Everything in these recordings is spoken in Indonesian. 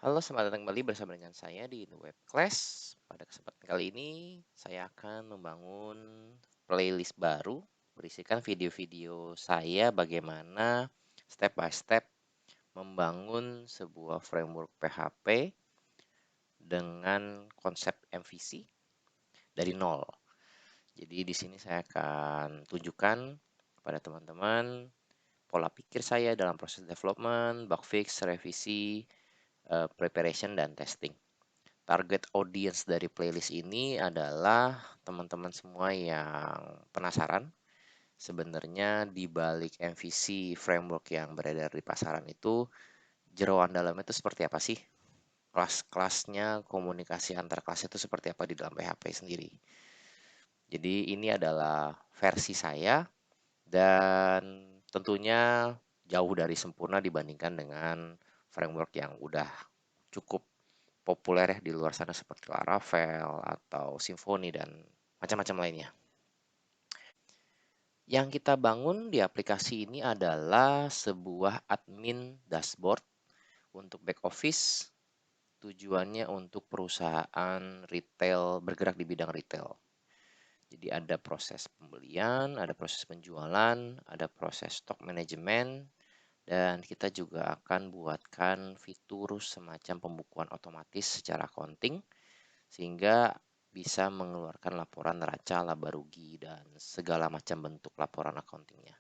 Halo, selamat datang kembali bersama dengan saya di The Web Class. Pada kesempatan kali ini, saya akan membangun playlist baru berisikan video-video saya bagaimana step by step membangun sebuah framework PHP dengan konsep MVC dari nol. Jadi di sini saya akan tunjukkan kepada teman-teman pola pikir saya dalam proses development, bug fix, revisi, preparation, dan testing. Target audience dari playlist ini adalah teman-teman semua yang penasaran sebenarnya di balik MVC framework yang beredar di pasaran itu jeroan dalamnya itu seperti apa sih? Kelas-kelasnya, komunikasi antar kelas itu seperti apa di dalam PHP sendiri. Jadi ini adalah versi saya dan tentunya jauh dari sempurna dibandingkan dengan framework yang udah cukup populer ya di luar sana seperti Laravel atau Symfony dan macam-macam lainnya. Yang kita bangun di aplikasi ini adalah sebuah admin dashboard untuk back office. Tujuannya untuk perusahaan retail bergerak di bidang retail. Jadi ada proses pembelian, ada proses penjualan, ada proses stock management, dan kita juga akan buatkan fitur semacam pembukuan otomatis secara accounting sehingga bisa mengeluarkan laporan neraca, laba rugi, dan segala macam bentuk laporan accountingnya.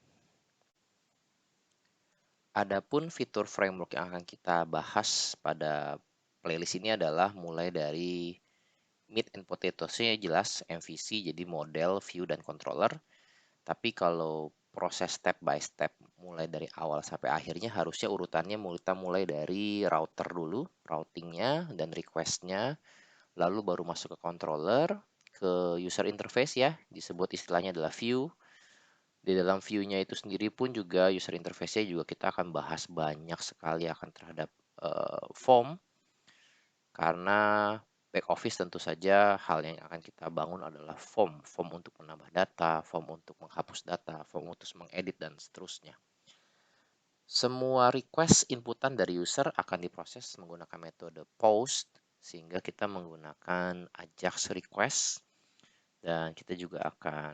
Adapun fitur framework yang akan kita bahas pada playlist ini adalah mulai dari meat and potatoes-nya jelas MVC, jadi model, view, dan controller. Tapi kalau proses step by step mulai dari awal sampai akhirnya harusnya urutannya kita mulai dari router dulu, routingnya dan requestnya, lalu baru masuk ke controller, ke user interface ya, disebut istilahnya adalah view. Di dalam view-nya itu sendiri pun juga user interface-nya juga kita akan bahas banyak sekali akan terhadap form, karena back office tentu saja hal yang akan kita bangun adalah form untuk menambah data, form untuk menghapus data, form untuk mengedit dan seterusnya. Semua request inputan dari user akan diproses menggunakan metode post, sehingga kita menggunakan Ajax request, dan kita juga akan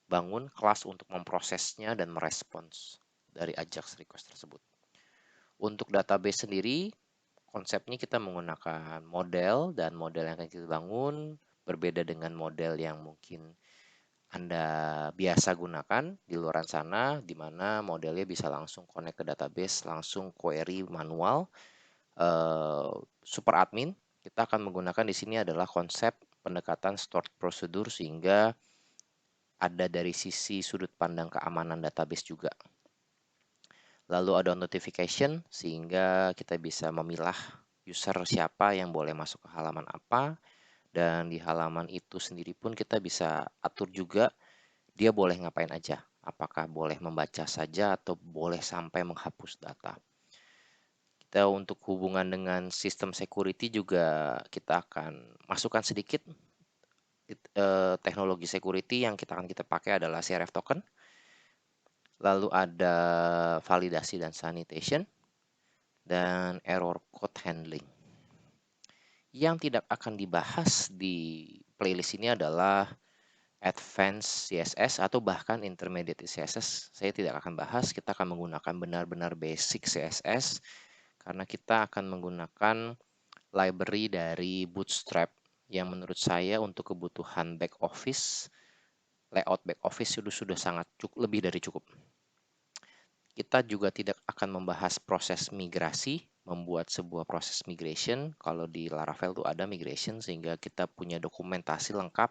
bangun kelas untuk memprosesnya dan merespons dari Ajax request tersebut. Untuk database sendiri, konsepnya kita menggunakan model, dan model yang akan kita bangun berbeda dengan model yang mungkin Anda biasa gunakan di luar sana, di mana modelnya bisa langsung connect ke database, langsung query manual. Super admin, kita akan menggunakan di sini adalah konsep pendekatan stored procedure sehingga ada dari sisi sudut pandang keamanan database juga. Lalu ada notification sehingga kita bisa memilah user siapa yang boleh masuk ke halaman apa, dan di halaman itu sendiri pun kita bisa atur juga dia boleh ngapain aja. Apakah boleh membaca saja atau boleh sampai menghapus data. Kita untuk hubungan dengan sistem security juga kita akan masukkan sedikit teknologi security yang kita pakai adalah CRF token. Lalu ada validasi dan sanitation dan error code handling. Yang tidak akan dibahas di playlist ini adalah advanced CSS atau bahkan intermediate CSS. Saya tidak akan bahas, kita akan menggunakan benar-benar basic CSS karena kita akan menggunakan library dari Bootstrap yang menurut saya untuk kebutuhan back office, layout back office sudah sangat lebih dari cukup. Kita juga tidak akan membahas proses migrasi, membuat sebuah proses migration. Kalau di Laravel itu ada migration sehingga kita punya dokumentasi lengkap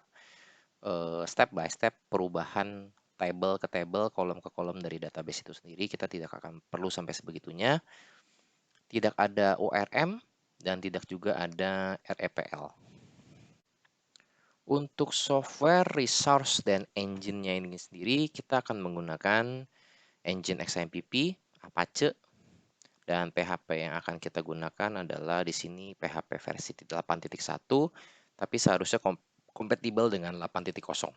step by step perubahan table ke table, kolom ke kolom dari database itu sendiri. Kita tidak akan perlu sampai sebegitunya. Tidak ada ORM dan tidak juga ada REPL. Untuk software, resource, dan engine-nya ini sendiri, kita akan menggunakan engine XMPP, Apache, dan PHP yang akan kita gunakan adalah di sini PHP versi 8.1, tapi seharusnya kompatibel dengan 8.0.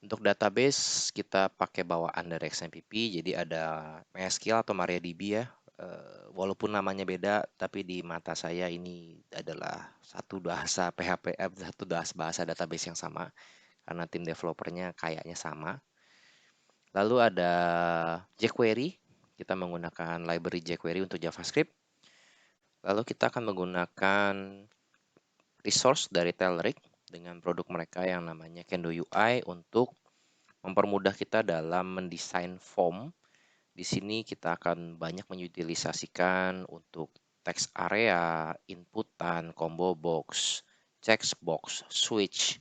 Untuk database kita pakai bawaan dari XMPP, jadi ada MySQL atau MariaDB ya, Walaupun namanya beda, tapi di mata saya ini adalah satu bahasa PHP, satu bahasa database yang sama, karena tim developernya kayaknya sama. Lalu ada jQuery, kita menggunakan library jQuery untuk JavaScript. Lalu kita akan menggunakan resource dari Telerik dengan produk mereka yang namanya Kendo UI untuk mempermudah kita dalam mendesain form. Di sini kita akan banyak mengutilisasikan untuk text area, inputan, combo box, checkbox, switch,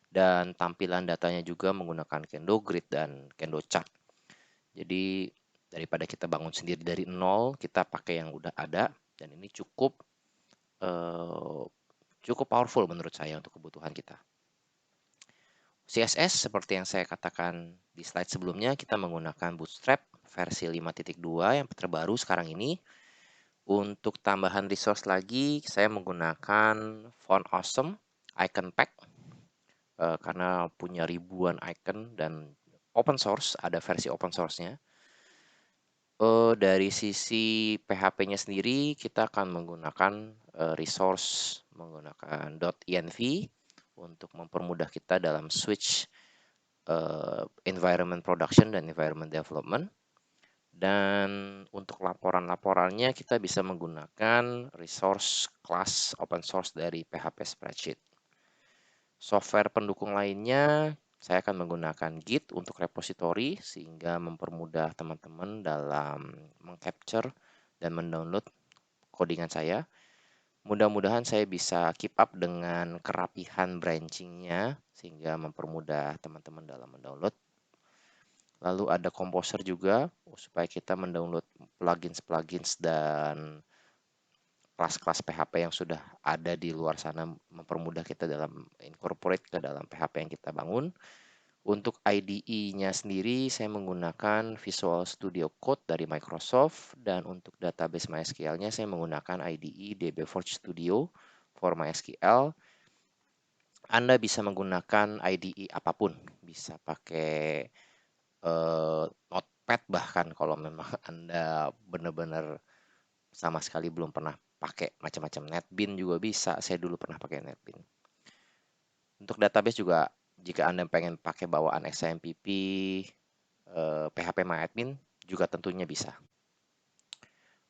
dan tampilan datanya juga menggunakan Kendo Grid dan Kendo Chart. Jadi daripada kita bangun sendiri dari nol, kita pakai yang udah ada, dan ini cukup powerful menurut saya untuk kebutuhan kita. CSS seperti yang saya katakan di slide sebelumnya, kita menggunakan Bootstrap versi 5.2 yang terbaru sekarang ini. Untuk tambahan resource lagi, saya menggunakan Font Awesome Icon Pack karena punya ribuan icon dan open source, ada versi open source-nya. Dari sisi PHP-nya sendiri, kita akan menggunakan resource menggunakan .env untuk mempermudah kita dalam switch environment production dan environment development. Dan untuk laporan-laporannya kita bisa menggunakan resource class open source dari PHP Spreadsheet. Software pendukung lainnya saya akan menggunakan Git untuk repository sehingga mempermudah teman-teman dalam mengcapture dan mendownload codingan saya. Mudah-mudahan saya bisa keep up dengan kerapihan branchingnya sehingga mempermudah teman-teman dalam mendownload. Lalu ada Composer juga supaya kita mendownload plugins dan kelas-kelas PHP yang sudah ada di luar sana, mempermudah kita dalam incorporate ke dalam PHP yang kita bangun. Untuk IDE-nya sendiri saya menggunakan Visual Studio Code dari Microsoft, dan untuk database MySQL-nya saya menggunakan IDE DB Studio for MySQL. Anda bisa menggunakan IDE apapun, bisa pakai Notepad bahkan kalau memang Anda benar-benar sama sekali belum pernah pakai macam-macam. NetBeans juga bisa, saya dulu pernah pakai NetBeans. Untuk database juga, jika Anda pengen pakai bawaan XAMPP, PHPMyAdmin juga tentunya bisa.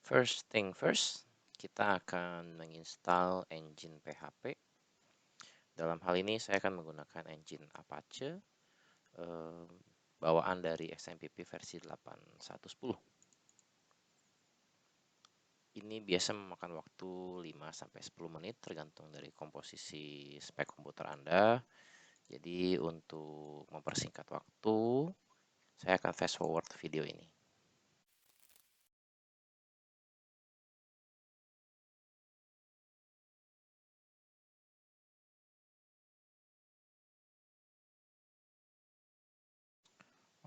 First thing first, kita akan menginstal engine PHP. Dalam hal ini saya akan menggunakan engine Apache, bawaan dari XAMPP versi 8.1.10. Ini biasa memakan waktu 5-10 menit tergantung dari komposisi spek komputer Anda. Jadi untuk mempersingkat waktu, saya akan fast forward video ini.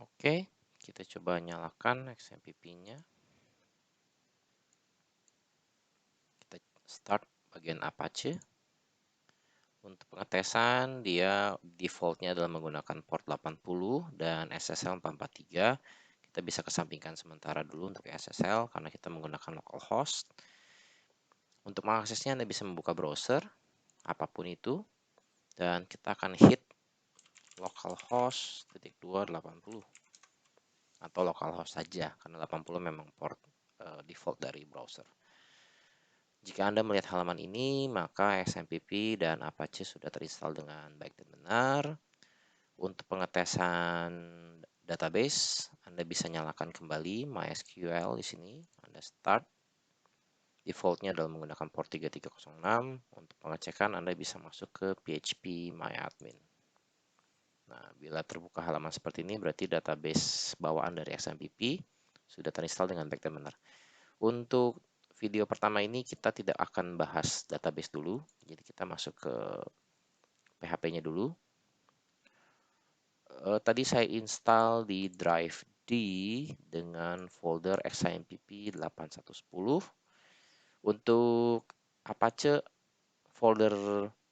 Oke, kita coba nyalakan XMPP-nya. Kita start bagian Apache. Untuk pengetesan, dia defaultnya adalah menggunakan port 80 dan SSL 443. Kita bisa kesampingkan sementara dulu untuk SSL karena kita menggunakan localhost. Untuk mengaksesnya Anda bisa membuka browser, apapun itu, dan kita akan hit localhost /280 atau localhost saja karena 80 memang port default dari browser. Jika Anda melihat halaman ini, maka XMPP dan Apache sudah terinstall dengan baik dan benar. Untuk pengetesan database, Anda bisa nyalakan kembali MySQL di sini. Anda start. Defaultnya adalah menggunakan port 3306. Untuk pengecekan, Anda bisa masuk ke phpMyAdmin. Nah, bila terbuka halaman seperti ini, berarti database bawaan dari XMPP sudah terinstall dengan baik dan benar. Untuk video pertama ini kita tidak akan bahas database dulu, jadi kita masuk ke PHP-nya dulu. Tadi saya install di drive D dengan folder XAMPP 8110. Untuk Apache, folder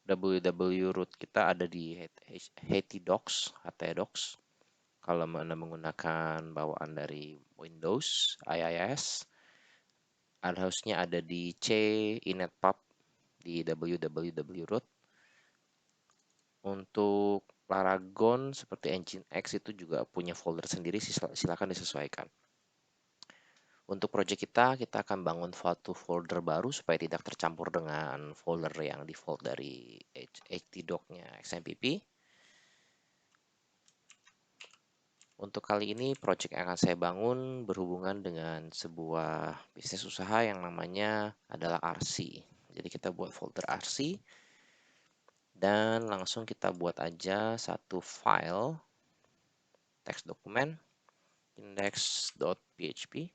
www.root kita ada di htdocs. Kalau Anda menggunakan bawaan dari Windows, IIS, harusnya ada di C inetpub di www root. Untuk Laragon seperti Nginx itu juga punya folder sendiri, silakan disesuaikan. Untuk project kita akan bangun satu folder baru supaya tidak tercampur dengan folder yang default dari htdoc-nya XMPP. Untuk kali ini project yang akan saya bangun berhubungan dengan sebuah bisnis usaha yang namanya adalah RC. Jadi kita buat folder RC dan langsung kita buat aja satu file teks dokumen index.php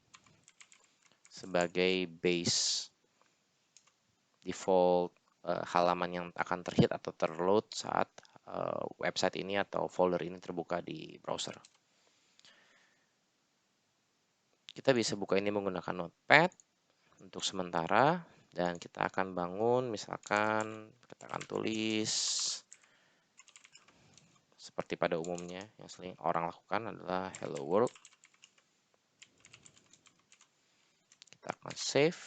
sebagai base default halaman yang akan terhit atau terload saat website ini atau folder ini terbuka di browser. Kita bisa buka ini menggunakan Notepad untuk sementara dan kita akan bangun, misalkan kita akan tulis seperti pada umumnya yang sering orang lakukan adalah hello world. Kita akan save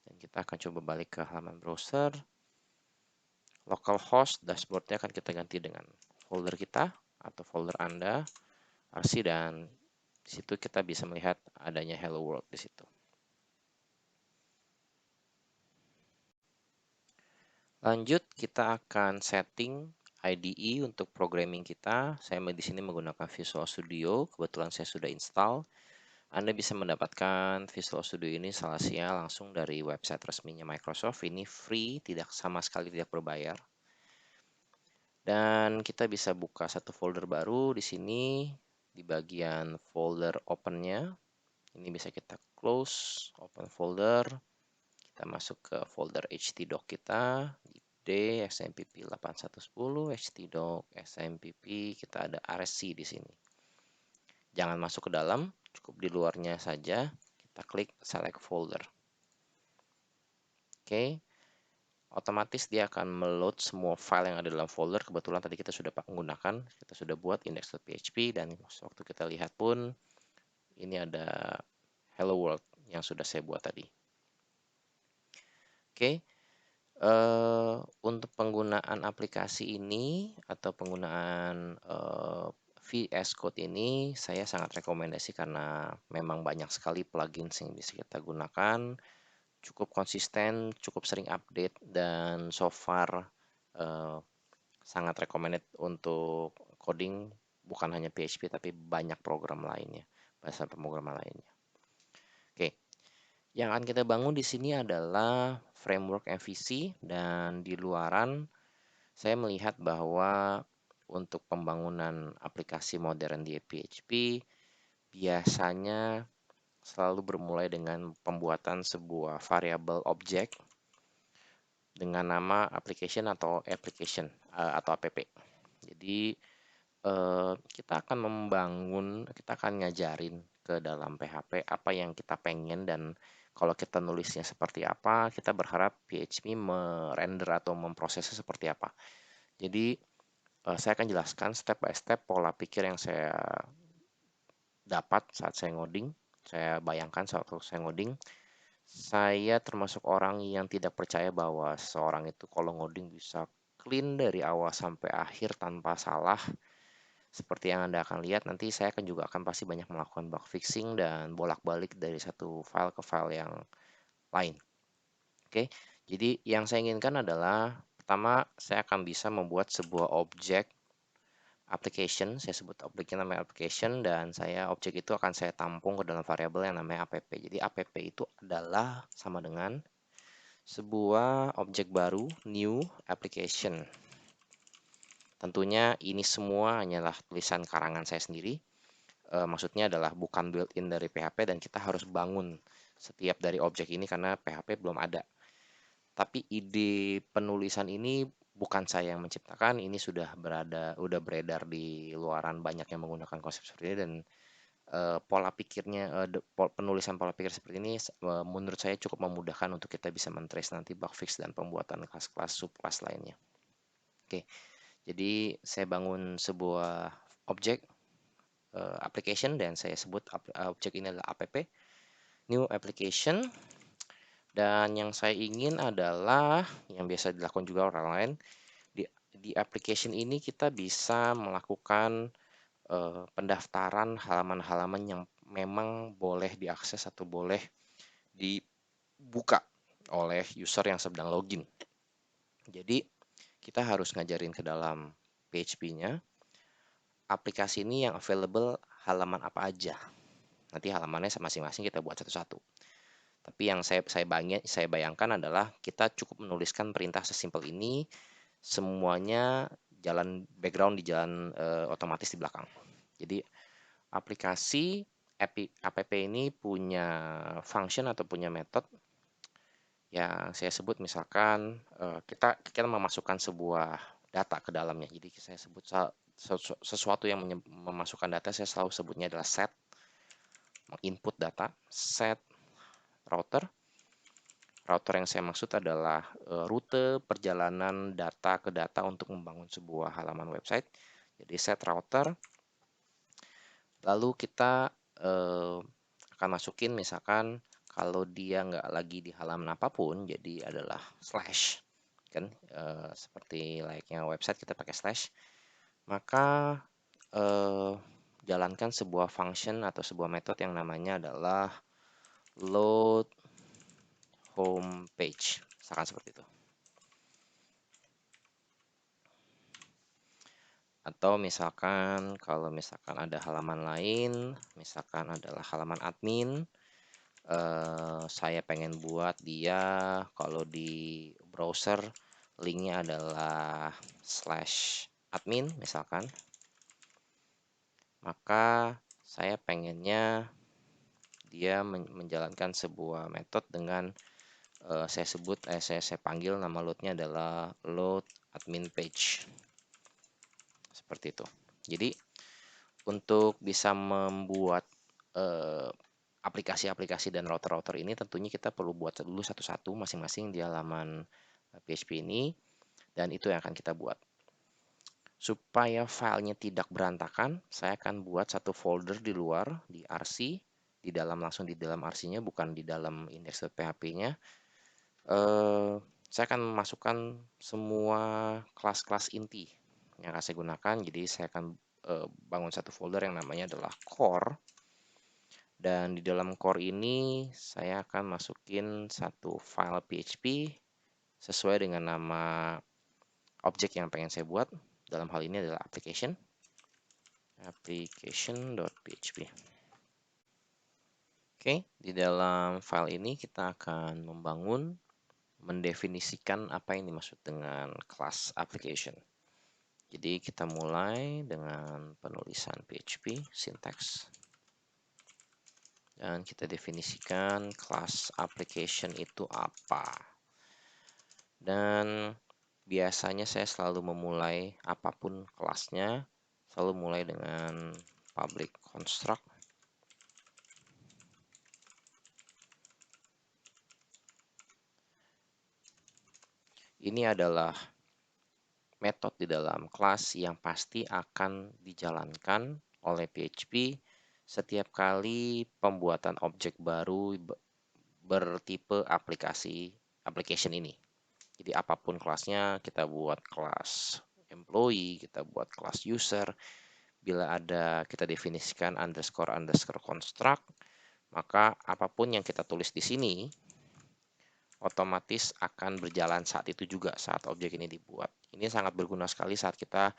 dan kita akan coba balik ke halaman browser. Localhost dashboardnya akan kita ganti dengan folder kita atau folder Anda RC, dan di situ kita bisa melihat adanya hello world di situ. Lanjut, kita akan setting IDE untuk programming kita. Saya di sini menggunakan Visual Studio, kebetulan saya sudah install. Anda bisa mendapatkan Visual Studio ini salahnya langsung dari website resminya Microsoft. Ini free, tidak sama sekali tidak berbayar. Dan kita bisa buka satu folder baru di sini di bagian folder open-nya. Ini bisa kita close, open folder. Kita masuk ke folder htdoc kita, D XMPP 8110, htdoc XMPP, kita ada RC di sini. Jangan masuk ke dalam, cukup di luarnya saja. Kita klik select folder. Oke. Otomatis dia akan meload semua file yang ada dalam folder. Kebetulan tadi kita sudah menggunakan, kita sudah buat index.php, dan waktu kita lihat pun ini ada hello world yang sudah saya buat tadi. Oke. Untuk penggunaan aplikasi ini atau penggunaan VS Code ini saya sangat rekomendasi karena memang banyak sekali plugins yang bisa kita gunakan, cukup konsisten, cukup sering update, dan so far sangat recommended untuk coding, bukan hanya PHP tapi banyak program lainnya, bahasa pemrograman lainnya. Oke. Yang akan kita bangun di sini adalah framework MVC, dan di luaran saya melihat bahwa untuk pembangunan aplikasi modern di PHP biasanya selalu bermulai dengan pembuatan sebuah variabel objek dengan nama application atau app. Jadi kita akan kita akan ngajarin ke dalam PHP apa yang kita pengen, dan kalau kita nulisnya seperti apa, kita berharap PHP merender atau memprosesnya seperti apa. Jadi saya akan jelaskan step by step pola pikir yang saya dapat saat saya ngoding. Saya bayangkan saat saya ngoding, saya termasuk orang yang tidak percaya bahwa seorang itu kalau ngoding bisa clean dari awal sampai akhir tanpa salah. Seperti yang Anda akan lihat, nanti saya juga akan pasti banyak melakukan bug fixing dan bolak-balik dari satu file ke file yang lain. Oke, jadi yang saya inginkan adalah pertama, saya akan bisa membuat sebuah objek application. Saya sebut objeknya namanya application, dan objek itu akan saya tampung ke dalam variabel yang namanya app. Jadi app itu adalah sama dengan sebuah objek baru, new application. Tentunya ini semua hanyalah tulisan karangan saya sendiri. Maksudnya adalah bukan built-in dari PHP, dan kita harus bangun setiap dari objek ini karena PHP belum ada. Tapi ide penulisan ini bukan saya yang menciptakan, ini sudah beredar di luaran, banyak yang menggunakan konsep seperti ini, dan pola pikirnya, penulisan pola pikir seperti ini menurut saya cukup memudahkan untuk kita bisa men-trace nanti bug fix dan pembuatan kelas-kelas subkelas lainnya. Oke. Jadi saya bangun sebuah objek application, dan saya sebut objek ini adalah app. new application. Dan yang saya ingin adalah, yang biasa dilakukan juga orang lain, di application ini kita bisa melakukan pendaftaran halaman-halaman yang memang boleh diakses atau boleh dibuka oleh user yang sedang login. Jadi kita harus ngajarin ke dalam PHP-nya, aplikasi ini yang available halaman apa aja. Nanti halamannya masing-masing kita buat satu-satu. Tapi yang saya bayangkan adalah kita cukup menuliskan perintah sesimpel ini, semuanya jalan background di jalan otomatis di belakang. Jadi aplikasi app ini punya function atau punya metode yang saya sebut, misalkan kita memasukkan sebuah data ke dalamnya. Jadi saya sebut sesuatu yang memasukkan data, saya selalu sebutnya adalah set, input data, set router. Router yang saya maksud adalah rute perjalanan data ke data untuk membangun sebuah halaman website. Jadi set router. Lalu kita akan masukin, misalkan kalau dia nggak lagi di halaman apapun, jadi adalah slash, kan seperti layaknya website kita pakai slash. Maka jalankan sebuah function atau sebuah metode yang namanya adalah load home page, misalkan seperti itu. Atau misalkan kalau misalkan ada halaman lain, misalkan adalah halaman admin, saya pengen buat dia kalau di browser linknya adalah /admin misalkan, maka saya pengennya dia menjalankan sebuah metode dengan saya panggil nama loadnya adalah load admin page, seperti itu. Jadi untuk bisa membuat aplikasi-aplikasi dan router-router ini, tentunya kita perlu buat dulu satu-satu masing-masing di halaman PHP ini, dan itu yang akan kita buat. Supaya filenya tidak berantakan, saya akan buat satu folder di luar, di RC, langsung di dalam RC-nya, bukan di dalam index.php-nya. Saya akan masukkan semua kelas-kelas inti yang akan saya gunakan. Jadi saya akan bangun satu folder yang namanya adalah core. Dan di dalam core ini saya akan masukin satu file PHP sesuai dengan nama objek yang pengen saya buat. Dalam hal ini adalah application.php. Oke, di dalam file ini kita akan mendefinisikan apa yang dimaksud dengan class application. Jadi kita mulai dengan penulisan PHP, syntax. Dan kita definisikan class application itu apa. Dan biasanya saya selalu memulai apapun kelasnya, selalu mulai dengan public construct. Ini adalah metode di dalam kelas yang pasti akan dijalankan oleh PHP setiap kali pembuatan objek baru bertipe application ini. Jadi apapun kelasnya, kita buat kelas employee, kita buat kelas user. Bila ada kita definisikan underscore construct, maka apapun yang kita tulis di sini otomatis akan berjalan saat itu juga, saat objek ini dibuat. Ini sangat berguna sekali saat kita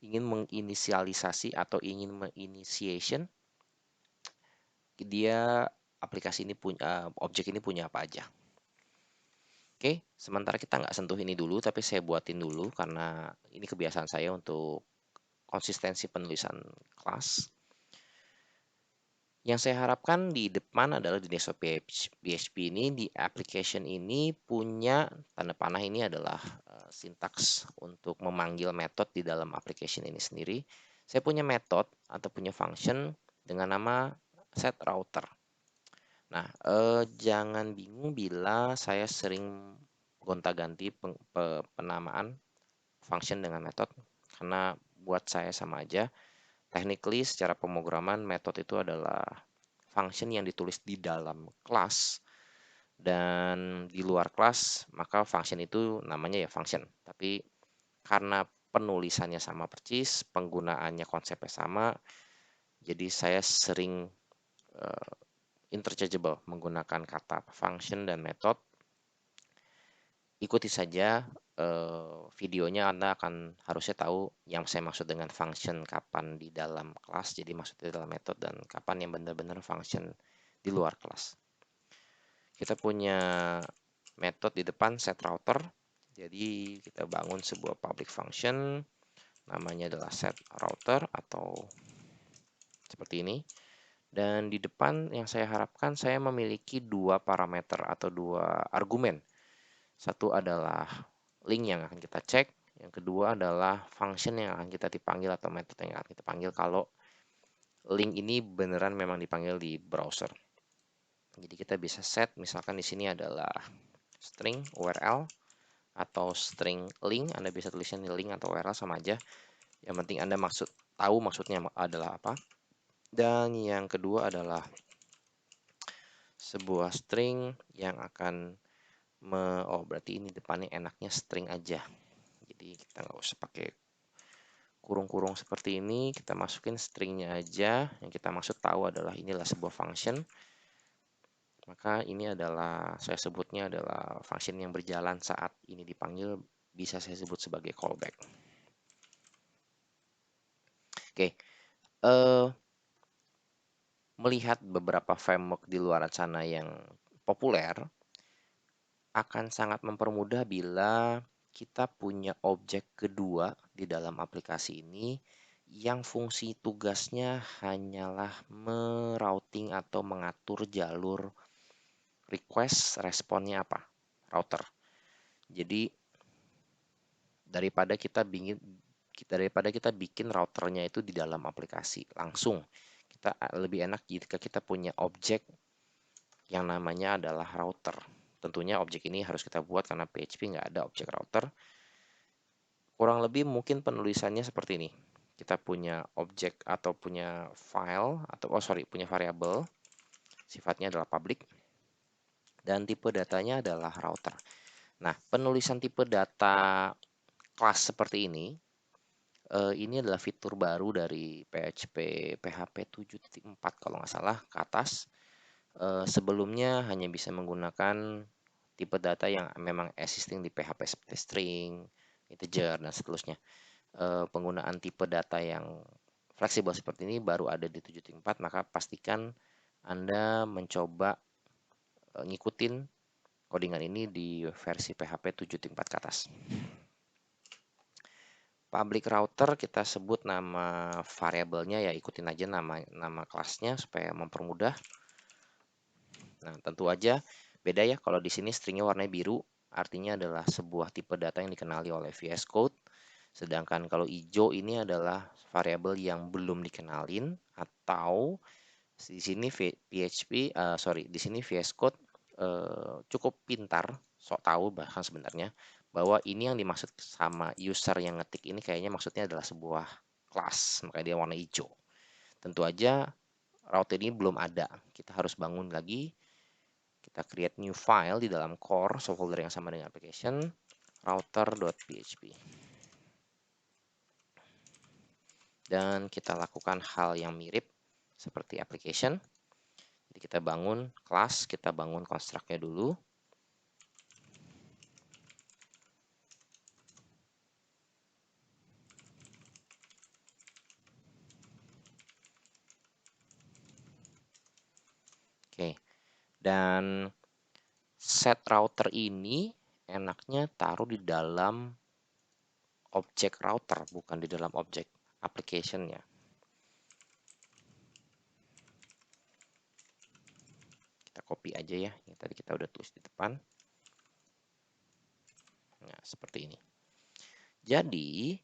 ingin menginisialisasi atau ingin menginitiation dia aplikasi ini punya objek ini punya apa aja. Oke, sementara kita nggak sentuh ini dulu, tapi saya buatin dulu karena ini kebiasaan saya untuk konsistensi penulisan kelas. Yang saya harapkan di depan adalah di desktop PHP ini, di application ini punya tanda panah ini adalah sintaks untuk memanggil metode di dalam application ini sendiri. Saya punya metode atau punya function dengan nama set router. Nah, jangan bingung bila saya sering gonta-ganti penamaan function dengan metode, karena buat saya sama aja. Technically secara pemrograman metode itu adalah function yang ditulis di dalam kelas dan di luar kelas, maka function itu namanya ya function. Tapi karena penulisannya sama persis, penggunaannya konsepnya sama, jadi saya sering interchangeable menggunakan kata function dan method. Ikuti saja videonya, Anda akan harusnya tahu yang saya maksud dengan function kapan di dalam kelas, jadi maksudnya dalam method, dan kapan yang benar-benar function di luar kelas. Kita punya method di depan set router, jadi kita bangun sebuah public function, namanya adalah set router atau seperti ini. Dan di depan yang saya harapkan saya memiliki dua parameter atau dua argumen. Satu adalah link yang akan kita cek, yang kedua adalah function yang akan kita dipanggil atau metode yang akan kita panggil kalau link ini beneran memang dipanggil di browser. Jadi kita bisa set, misalkan di sini adalah string URL atau string link, Anda bisa tulisnya link atau URL sama aja. Yang penting Anda tahu maksudnya adalah apa. Dan yang kedua adalah sebuah string yang akan berarti ini depannya enaknya string aja. Jadi kita nggak usah pakai kurung-kurung seperti ini, kita masukin stringnya aja. Yang kita maksud tahu adalah inilah sebuah function. Maka ini adalah, saya sebutnya adalah function yang berjalan saat ini dipanggil, bisa saya sebut sebagai callback. Oke, melihat beberapa framework di luar sana yang populer, akan sangat mempermudah bila kita punya objek kedua di dalam aplikasi ini yang fungsi tugasnya hanyalah merouting atau mengatur jalur request responnya apa, router. Jadi daripada kita bikin routernya itu di dalam aplikasi langsung, kita lebih enak jika kita punya objek yang namanya adalah router. Tentunya objek ini harus kita buat karena PHP nggak ada objek router. Kurang lebih mungkin penulisannya seperti ini. Kita punya objek atau punya file atau punya variabel, sifatnya adalah public, dan tipe datanya adalah router. Nah, penulisan tipe data kelas seperti ini adalah fitur baru dari PHP 7.4 kalau nggak salah ke atas. Sebelumnya hanya bisa menggunakan tipe data yang memang existing di PHP seperti string, integer, dan seterusnya. Penggunaan tipe data yang fleksibel seperti ini baru ada di 7.4, maka pastikan Anda mencoba ngikutin codingan ini di versi PHP 7.4 ke atas. Public router kita sebut nama variabelnya, ya ikutin aja nama kelasnya supaya mempermudah. Nah, tentu aja beda ya, kalau di sini stringnya warnanya biru, artinya adalah sebuah tipe data yang dikenali oleh VS Code. Sedangkan kalau hijau ini adalah variabel yang belum dikenalin, atau di sini di sini VS Code cukup pintar, sok tahu bahkan sebenarnya, bahwa ini yang dimaksud sama user yang ngetik ini kayaknya maksudnya adalah sebuah kelas, makanya dia warna hijau. Tentu aja router ini belum ada, kita harus bangun lagi. Kita create new file di dalam core subfolder yang sama dengan application, router.php. Dan kita lakukan hal yang mirip seperti application. Jadi kita bangun kelas, kita bangun construct-nya dulu. Oke, dan set router ini enaknya taruh di dalam objek router, bukan di dalam objek application-nya. Kita copy aja ya, yang tadi kita udah tulis di depan. Nah, seperti ini. Jadi,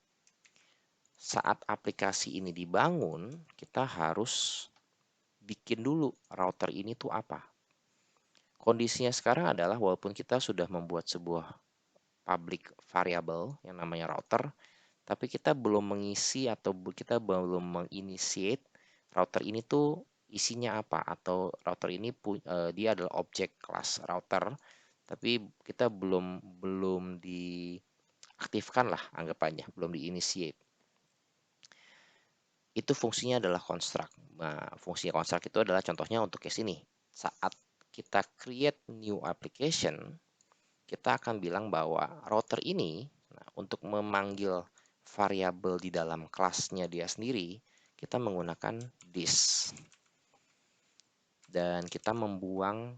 saat aplikasi ini dibangun, kita harus bikin dulu router ini tuh apa. Kondisinya sekarang adalah walaupun kita sudah membuat sebuah public variable yang namanya router, tapi kita belum mengisi atau kita belum menginitiate router ini tuh isinya apa, atau router ini dia adalah objek kelas router, tapi kita belum diaktifkan lah anggapannya, belum di-initiate. Itu fungsinya adalah construct. Nah, fungsi construct itu adalah contohnya untuk case ini. Saat kita create new application, kita akan bilang bahwa router ini, nah, untuk memanggil variabel di dalam kelasnya dia sendiri, kita menggunakan this. Dan kita membuang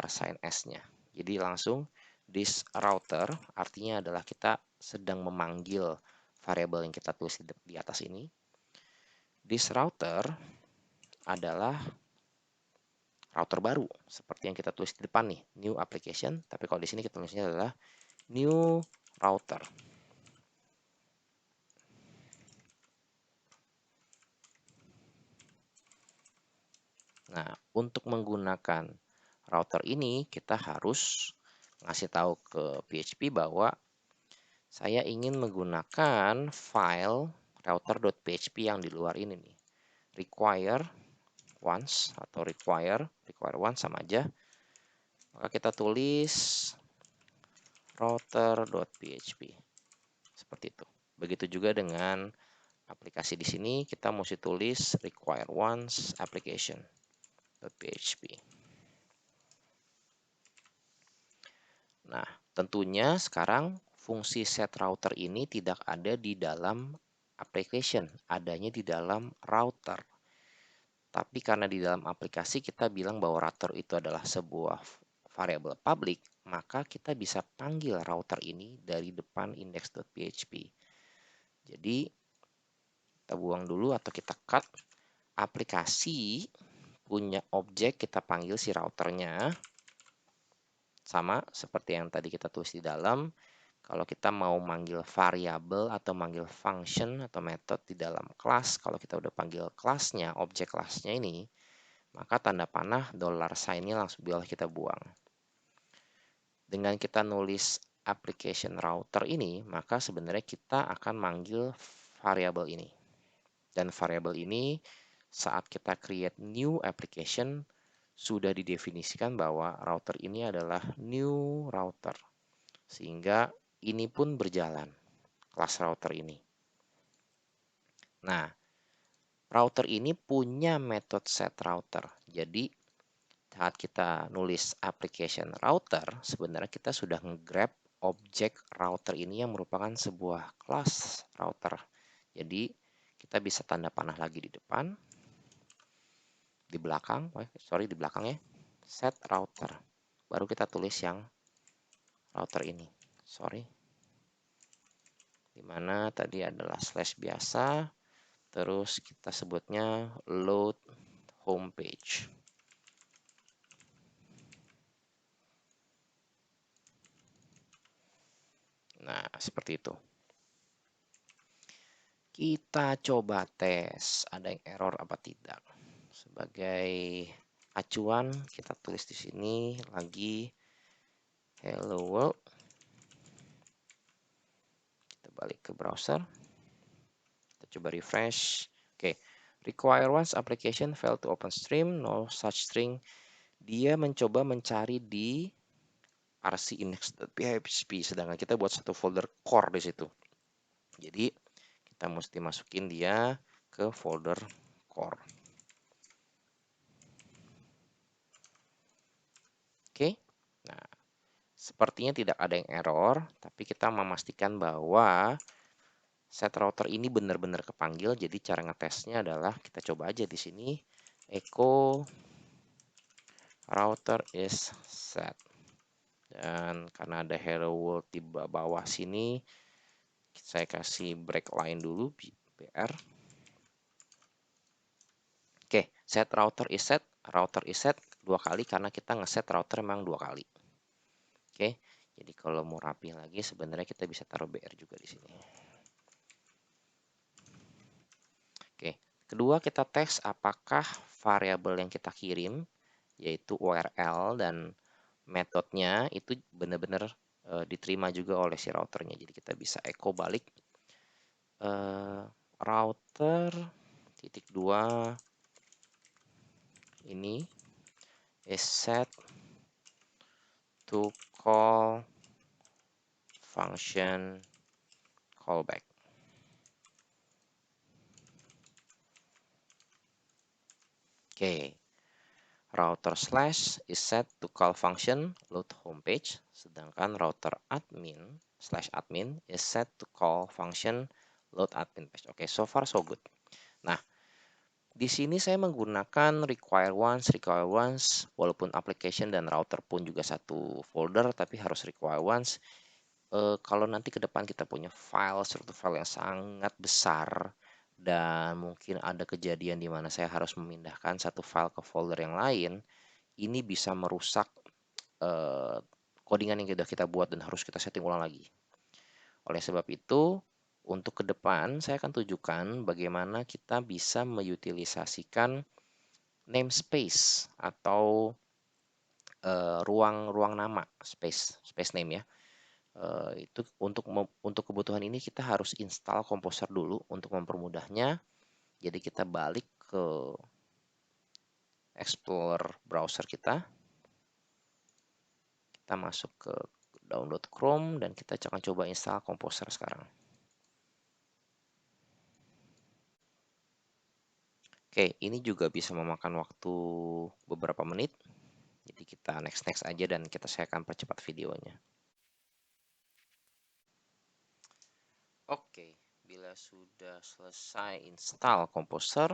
$sign s-nya. Jadi langsung this router artinya adalah kita sedang memanggil variabel yang kita tulis di atas ini. This router adalah router baru seperti yang kita tulis di depan nih, new application, tapi kalau di sini kita tulisnya adalah new router. Nah, untuk menggunakan router ini kita harus ngasih tahu ke PHP bahwa saya ingin menggunakan file router.php yang di luar ini nih. Require once atau require once sama aja. Maka kita tulis router.php. Seperti itu. Begitu juga dengan aplikasi di sini kita mesti tulis require once application.php. Nah, tentunya sekarang fungsi set router ini tidak ada di dalam application, adanya di dalam router. Tapi karena di dalam aplikasi kita bilang bahwa router itu adalah sebuah variabel public, maka kita bisa panggil router ini dari depan index.php. Jadi kita buang dulu atau kita cut. Aplikasi punya objek, kita panggil si routernya. Sama seperti yang tadi kita tulis di dalam. Kalau kita mau manggil variabel atau manggil function atau method di dalam kelas, kalau kita udah panggil kelasnya, objek kelasnya ini, maka tanda panah $sign-nya langsung boleh kita buang. Dengan kita nulis application router ini, maka sebenarnya kita akan manggil variabel ini. Dan variabel ini saat kita create new application sudah didefinisikan bahwa router ini adalah new router. Sehingga ini pun berjalan, kelas router ini. Nah, router ini punya metode set router. Jadi, saat kita nulis application router, sebenarnya kita sudah nge-grab objek router ini yang merupakan sebuah kelas router. Jadi, kita bisa tanda panah lagi di depan, di belakang, di belakang ya, set router. Baru kita tulis yang router ini. Dimana tadi adalah slash biasa, terus kita sebutnya load homepage. Nah, seperti itu. Kita coba tes ada yang error apa tidak. Sebagai acuan kita tulis di sini lagi hello world. Kita balik ke browser. Kita coba refresh. Oke. Require once application failed to open stream, no such string. Dia mencoba mencari di rc index.php, sedangkan kita buat satu folder core di situ. Jadi kita mesti masukin dia ke folder core. Oke. Nah, sepertinya tidak ada yang error, tapi kita memastikan bahwa set router ini benar-benar kepanggil. Jadi cara ngetesnya adalah kita coba aja di sini echo router is set. Dan karena ada hello world di bawah sini, saya kasih break line dulu br. Oke, set router is set dua kali karena kita ngeset router memang dua kali. Oke, jadi kalau mau rapi lagi sebenarnya kita bisa taruh br juga di sini. Oke, kedua kita tes apakah variabel yang kita kirim yaitu URL dan metodenya itu benar-benar diterima juga oleh si routernya. Jadi kita bisa echo balik router titik 2 ini is set to call function callback. Oke, router slash is set to call function load homepage, sedangkan router admin slash admin is set to call function load admin page. Oke, so far so good. Nah, di sini saya menggunakan require once, walaupun application dan router pun juga satu folder, tapi harus require once. Kalau nanti ke depan kita punya suatu file yang sangat besar, dan mungkin ada kejadian di mana saya harus memindahkan satu file ke folder yang lain, ini bisa merusak codingan yang sudah kita buat dan harus kita setting ulang lagi. Oleh sebab itu, untuk ke depan saya akan tunjukkan bagaimana kita bisa mengutilisasikan namespace atau ruang nama, space name ya. Itu untuk kebutuhan ini kita harus install Composer dulu untuk mempermudahnya. Jadi kita balik ke Explorer browser kita masuk ke download Chrome dan kita akan coba install Composer sekarang. Oke, ini juga bisa memakan waktu beberapa menit. Jadi kita next aja dan saya akan percepat videonya. Oke, bila sudah selesai install Composer,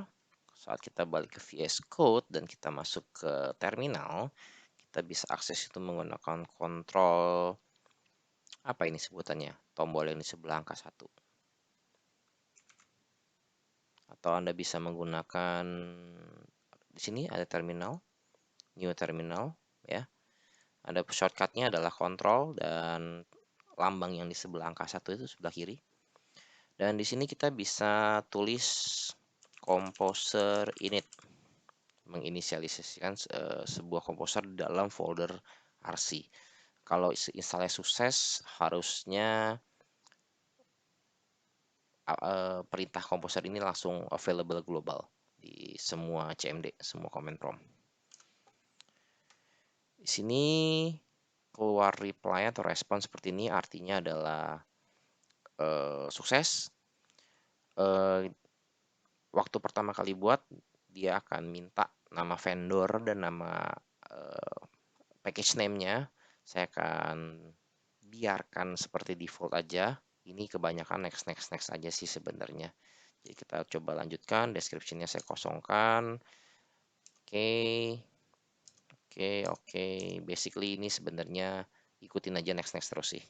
saat kita balik ke VS Code dan kita masuk ke terminal, kita bisa akses itu menggunakan kontrol, apa ini sebutannya, tombol yang di sebelah angka 1. Atau Anda bisa menggunakan, di sini ada terminal, new terminal ya. Ada shortcutnya adalah kontrol dan lambang yang di sebelah angka 1 itu sebelah kiri. Dan di sini kita bisa tulis Composer init, menginisialisasikan sebuah Composer di dalam folder RC. Kalau installnya sukses, harusnya perintah Composer ini langsung available global di semua CMD, semua command prompt. Di sini keluar reply atau respon seperti ini, artinya adalah sukses. Waktu pertama kali buat, dia akan minta nama vendor dan nama package name-nya. Saya akan biarkan seperti default aja. Ini kebanyakan next aja sih sebenarnya. Jadi kita coba lanjutkan, description-nya saya kosongkan. Oke. Basically ini sebenarnya ikutin aja next terus sih.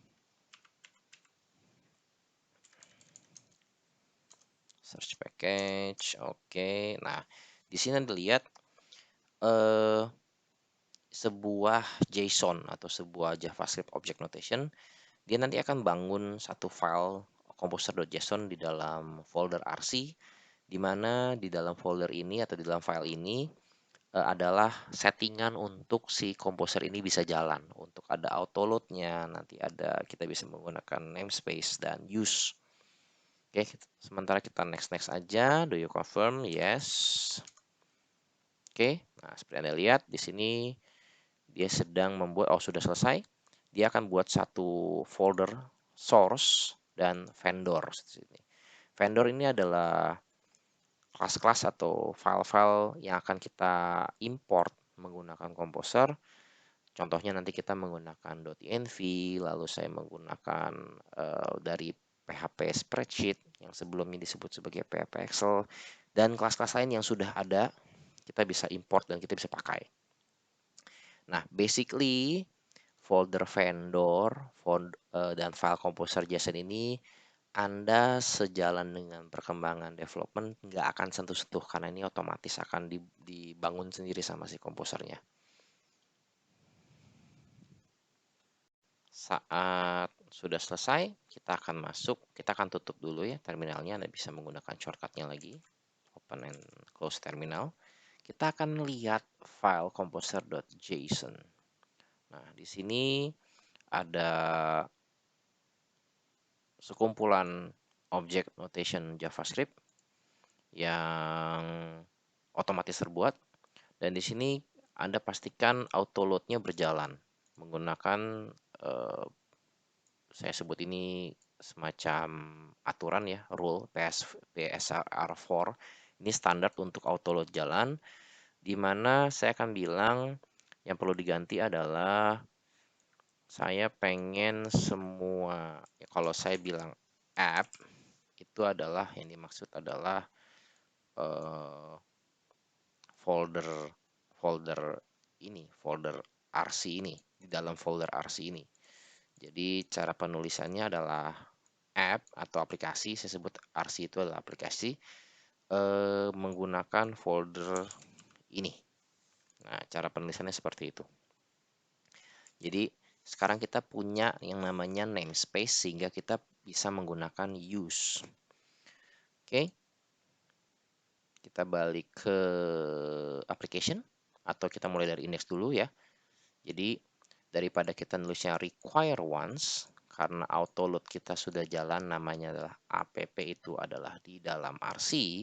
Search package, oke. Nah, di sini Anda lihat sebuah JSON atau sebuah JavaScript Object Notation, dia nanti akan bangun satu file composer.json di dalam folder RC, di mana di dalam folder ini atau di dalam file ini adalah settingan untuk si Composer ini bisa jalan. Untuk ada autoload-nya, nanti ada kita bisa menggunakan namespace dan use. Oke, sementara kita next aja. Do you confirm? Yes. Oke, nah seperti Anda lihat di sini dia sedang membuat, sudah selesai. Dia akan buat satu folder source dan vendor. Vendor ini adalah kelas-kelas atau file-file yang akan kita import menggunakan Composer. Contohnya nanti kita menggunakan .env, lalu saya menggunakan dari PHP spreadsheet yang sebelumnya disebut sebagai PHP Excel, dan kelas-kelas lain yang sudah ada kita bisa import dan kita bisa pakai. Nah, basically folder vendor dan file Composer JSON ini Anda sejalan dengan perkembangan development nggak akan sentuh-sentuh karena ini otomatis akan dibangun sendiri sama si komposernya. Saat sudah selesai, kita akan tutup dulu ya terminalnya. Anda bisa menggunakan shortcutnya lagi, open and close terminal. Kita akan lihat file composer.json. Nah, di sini ada sekumpulan object notation JavaScript yang otomatis terbuat, Dan di sini Anda pastikan auto load-nya berjalan menggunakan saya sebut ini semacam aturan ya, rule PSR4. Ini standar untuk auto load jalan, di mana saya akan bilang yang perlu diganti adalah saya pengen semua, ya kalau saya bilang app, itu adalah yang dimaksud adalah eh, folder folder folder RC ini, di dalam folder RC ini. Jadi cara penulisannya adalah app atau aplikasi, saya sebut RC itu adalah aplikasi, menggunakan folder ini. Nah, cara penulisannya seperti itu. Jadi sekarang kita punya yang namanya namespace sehingga kita bisa menggunakan use. Oke, kita balik ke application atau kita mulai dari index dulu ya. Jadi daripada kita nulisnya require once, karena auto load kita sudah jalan, namanya adalah app itu adalah di dalam RC,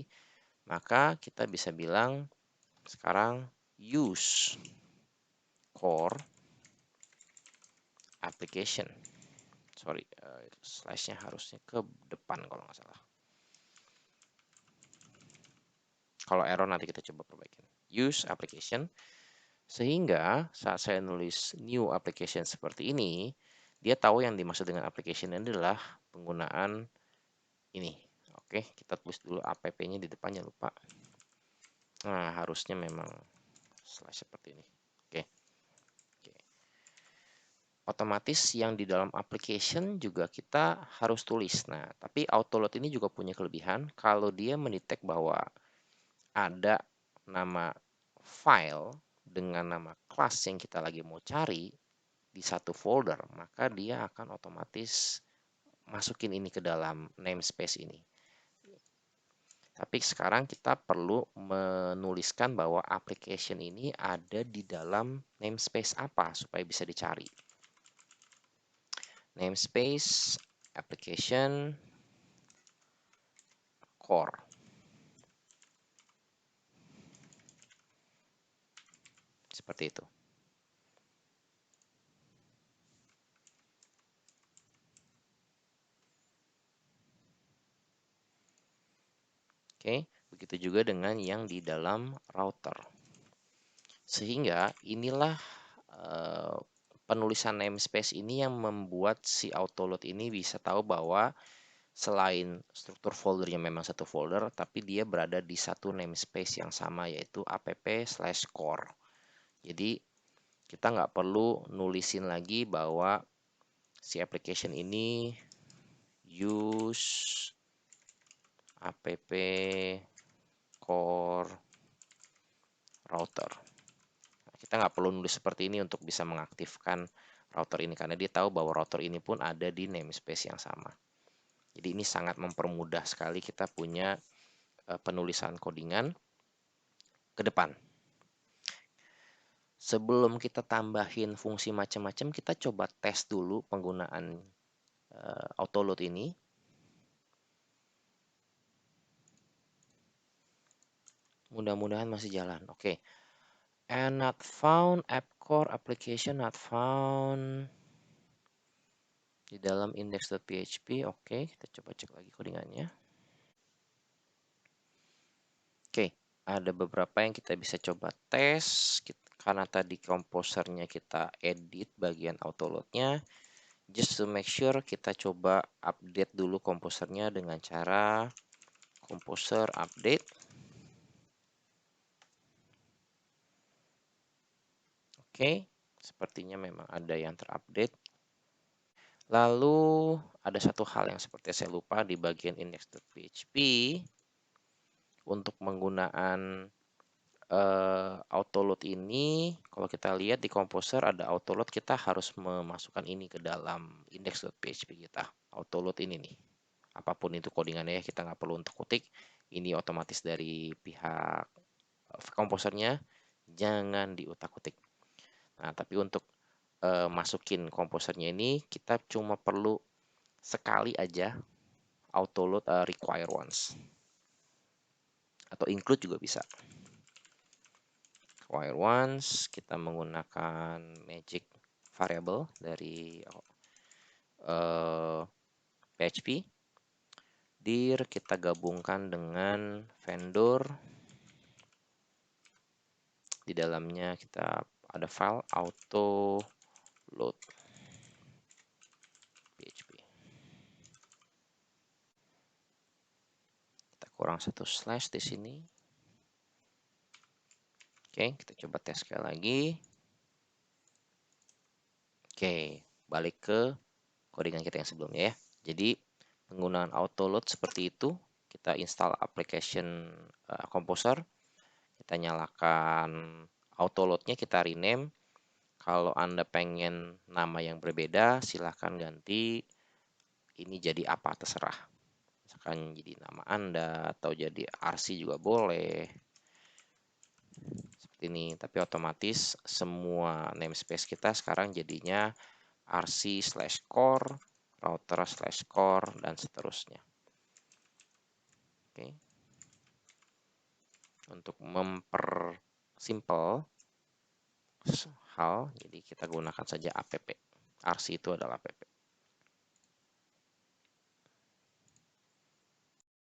maka kita bisa bilang sekarang use core application. Sorry, slashnya harusnya ke depan kalau nggak salah. Kalau error nanti kita coba perbaikin. Use application. Sehingga saat saya nulis new application seperti ini, dia tahu yang dimaksud dengan application ini adalah penggunaan ini. Oke, kita tulis dulu app-nya di depannya, lupa. Nah, harusnya memang slash seperti ini. Oke. Oke. Otomatis yang di dalam application juga kita harus tulis. Nah, tapi autoload ini juga punya kelebihan kalau dia mendetek bahwa ada nama file dengan nama kelas yang kita lagi mau cari di satu folder, maka dia akan otomatis masukin ini ke dalam namespace ini. Tapi sekarang kita perlu menuliskan bahwa application ini ada di dalam namespace apa supaya bisa dicari. Namespace application core. Seperti itu. Oke, begitu juga dengan yang di dalam router. Sehingga inilah penulisan namespace ini yang membuat si autoload ini bisa tahu bahwa selain struktur foldernya memang satu folder, tapi dia berada di satu namespace yang sama, yaitu app/core. Jadi kita nggak perlu nulisin lagi bahwa si application ini use app core router. Nah, kita nggak perlu nulis seperti ini untuk bisa mengaktifkan router ini, karena dia tahu bahwa router ini pun ada di namespace yang sama. Jadi ini sangat mempermudah sekali kita punya penulisan codingan ke depan. Sebelum kita tambahin fungsi macam-macam, kita coba tes dulu penggunaan autoload ini. Mudah-mudahan masih jalan. Oke. And not found, app core application not found di dalam index.php. Oke, kita coba cek lagi codingannya. Oke, ada beberapa yang kita bisa coba tes. Karena tadi komposernya kita edit bagian autoloadnya. Just to make sure, kita coba update dulu komposernya dengan cara composer update. Oke, sepertinya memang ada yang terupdate. Lalu ada satu hal yang seperti saya lupa di bagian index.php. Untuk menggunaan autoload ini, kalau kita lihat di composer ada autoload, kita harus memasukkan ini ke dalam index.php kita. Autoload ini nih. Apapun itu codingannya, kita nggak perlu untuk ketik. Ini otomatis dari pihak komposernya, jangan diutak-utik. Nah, tapi untuk masukin komposernya ini, kita cuma perlu sekali aja autoload require once. Atau include juga bisa. wire once, kita menggunakan magic variable dari PHP. Dir kita gabungkan dengan vendor. Di dalamnya kita ada file auto load PHP. Kita kurang satu slash di sini. Oke, kita coba tes sekali lagi. Oke, balik ke codingan kita yang sebelumnya ya. Jadi penggunaan auto load seperti itu. Kita install application Composer. Kita nyalakan auto loadnya, kita rename. Kalau Anda pengen nama yang berbeda, silahkan ganti ini jadi apa, terserah. Misalkan jadi nama Anda atau jadi RC juga boleh. Seperti ini, tapi otomatis semua namespace kita sekarang jadinya RC/core, router/core, dan seterusnya. Oke. Untuk mempersimpel hal, jadi kita gunakan saja app. RC itu adalah app.